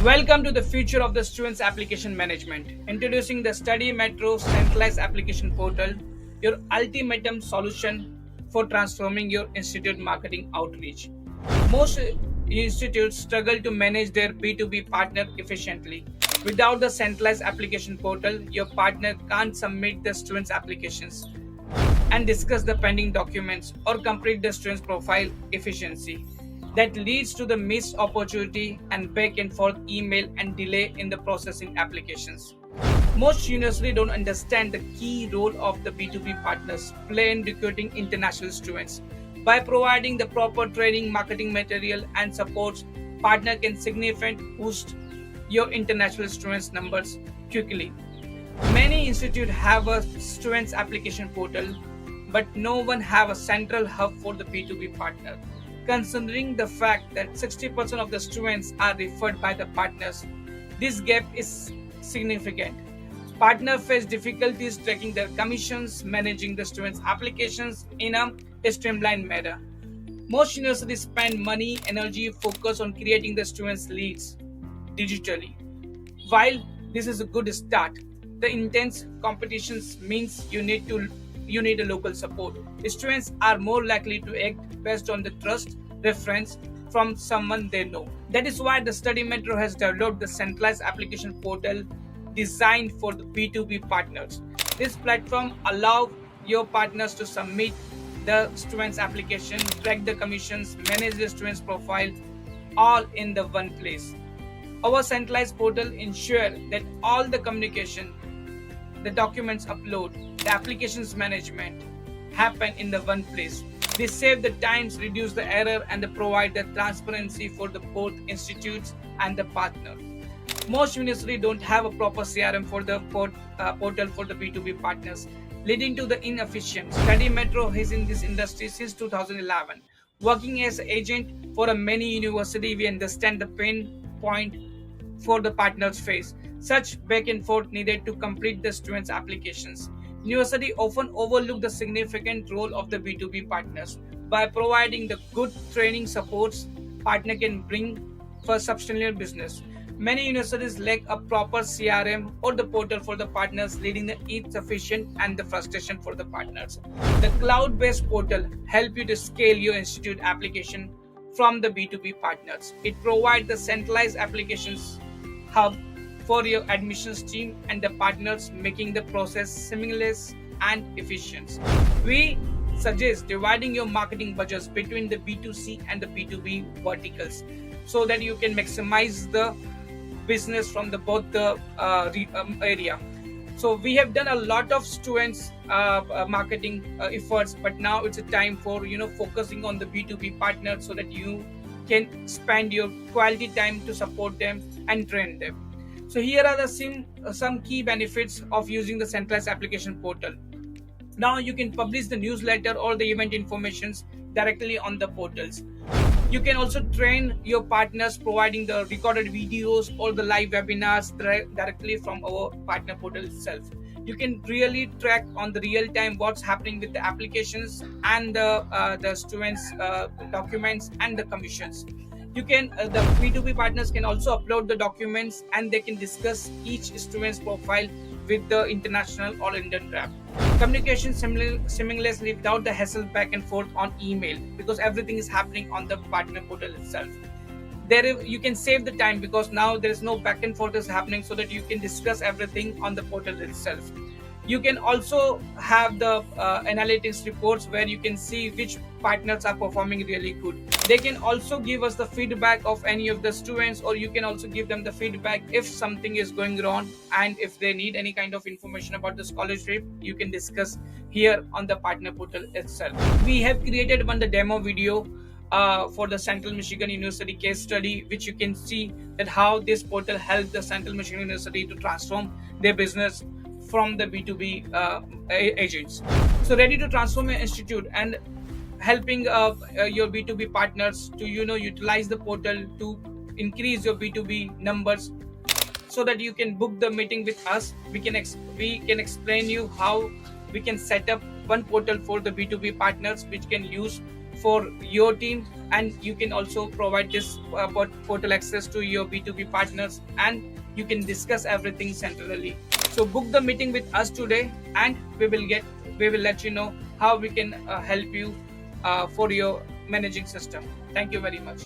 Welcome to the future of the students' application management. Introducing the Study Metro centralized application portal, your ultimate solution for transforming your institute marketing outreach. Most institutes struggle to manage their B2B partner efficiently. Without the centralized application portal, your partner can't submit the students' applications and discuss the pending documents or complete the student's profile efficiency. That leads to the missed opportunity and back and forth email and delay in the processing applications. Most universities don't understand the key role of the B2B partners play in recruiting international students. By providing the proper training, marketing material, and supports, partner can significantly boost your international students numbers quickly. Many institutes have a students application portal, but no one have a central hub for the B2B partner. Considering the fact that 60% of the students are referred by the partners, this gap is significant. Partners face difficulties tracking their commissions, managing the students' applications in a streamlined manner. Most universities spend money, energy, focus on creating the students' leads digitally. While this is a good start, the intense competitions means you need a local support. Students are more likely to act based on the trust reference from someone they know. That is why the Study Metro has developed the centralized application portal designed for the B2B partners. This platform allows your partners to submit the student's application, track the commissions, manage the student's profile, all in the one place. Our centralized portal ensure that all the communication, the documents upload, the applications management happen in the one place. They save the times, reduce the error, and they provide the transparency for the both institutes and the partner. Most universities don't have a proper CRM for the portal for the B2B partners, leading to the inefficient. Study Metro is in this industry since 2011. Working as an agent for a many university, we understand the pain point for the partners face. Such back and forth needed to complete the students' applications. University often overlook the significant role of the B2B partners. By providing the good training supports, partner can bring for substantial business. Many universities lack a proper CRM or the portal for the partners, leading the insufficient and the frustration for the partners. The cloud-based portal help you to scale your institute application from the B2B partners. It provides the centralized applications hub for your admissions team and the partners, making the process seamless and efficient. We suggest dividing your marketing budgets between the B2C and the B2B verticals so that you can maximize the business from the both the area. So we have done a lot of students marketing efforts, but now it's a time for focusing on the B2B partners so that you can spend your quality time to support them and train them. So here are the some key benefits of using the centralized application portal. Now you can publish the newsletter or the event informations directly on the portals. You can also train your partners providing the recorded videos or the live webinars directly from our partner portal itself. You can really track on the real time what's happening with the applications and the students documents and the commissions. You can the B2B partners can also upload the documents and they can discuss each student's profile with the international or Indian rep. Communication seamlessly without the hassle back and forth on email because everything is happening on the partner portal itself. You can save the time because now there is no back and forth is happening so that you can discuss everything on the portal itself. You can also have the analytics reports where you can see which partners are performing really good. They can also give us the feedback of any of the students, or you can also give them the feedback if something is going wrong, and if they need any kind of information about the scholarship, you can discuss here on the partner portal itself. We have created the demo video for the Central Michigan University case study, which you can see that how this portal helped the Central Michigan University to transform their business from the B2B agents. So ready to transform your institute and helping your B2B partners to utilize the portal to increase your B2B numbers so that you can book the meeting with us. We can explain you how we can set up one portal for the B2B partners which can use for your team, and you can also provide this portal access to your B2B partners, and you can discuss everything centrally. So book the meeting with us today, and we will let you know how we can help you for your managing system. Thank you very much.